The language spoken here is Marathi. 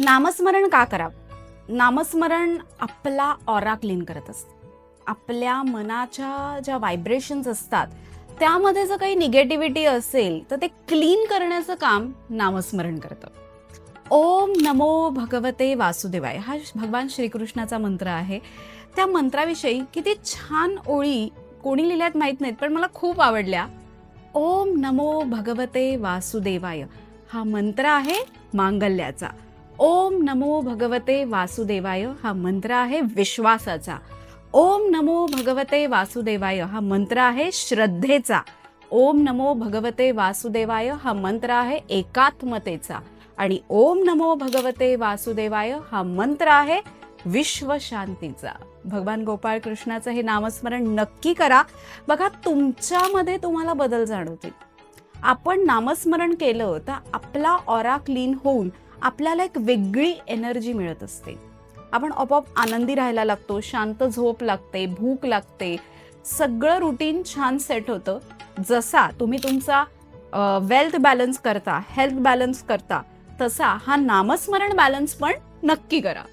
नामस्मरण का करावं? नामस्मरण आपला ऑरा क्लीन करत असतं. आपल्या मनाच्या ज्या व्हायब्रेशन्स असतात त्यामध्ये जर काही निगेटिव्हिटी असेल तर ते क्लीन करण्याचं काम नामस्मरण करतं. ओम नमो भगवते वासुदेवाय हा भगवान श्रीकृष्णाचा मंत्र आहे. त्या मंत्राविषयी किती छान ओळी कोणी लिहिल्यात माहीत नाहीत, पण मला खूप आवडल्या. ओम नमो भगवते वासुदेवाय हा मंत्र आहे मांगल्याचा. ओम नमो भगवते वासुदेवाय हा मंत्र आहे विश्वासाचा. ओम नमो भगवते वासुदेवाय हा मंत्र आहे श्रद्धेचा. ओम नमो भगवते वासुदेवाय हा मंत्र आहे एकात्मतेचा. आणि ओम नमो भगवते वासुदेवाय हा मंत्र आहे विश्वशांतीचा. भगवान गोपाळ कृष्णाचं हे नामस्मरण नक्की करा. बघा, तुमच्यामध्ये तुम्हाला बदल जाणवतील. आपण नामस्मरण केलं तर आपला ऑरा क्लीन होऊन आपल्याला एक वेगळी एनर्जी मिळत असते. आपण आपोआप आनंदी राहायला लागतो, शांत झोप लागते, भूक लागते, सगळं रुटीन छान सेट होतं. जसा तुम्ही तुमचा वेल्थ बॅलन्स करता, हेल्थ बॅलन्स करता, तसा हा नामस्मरण बॅलन्स पण नक्की करा.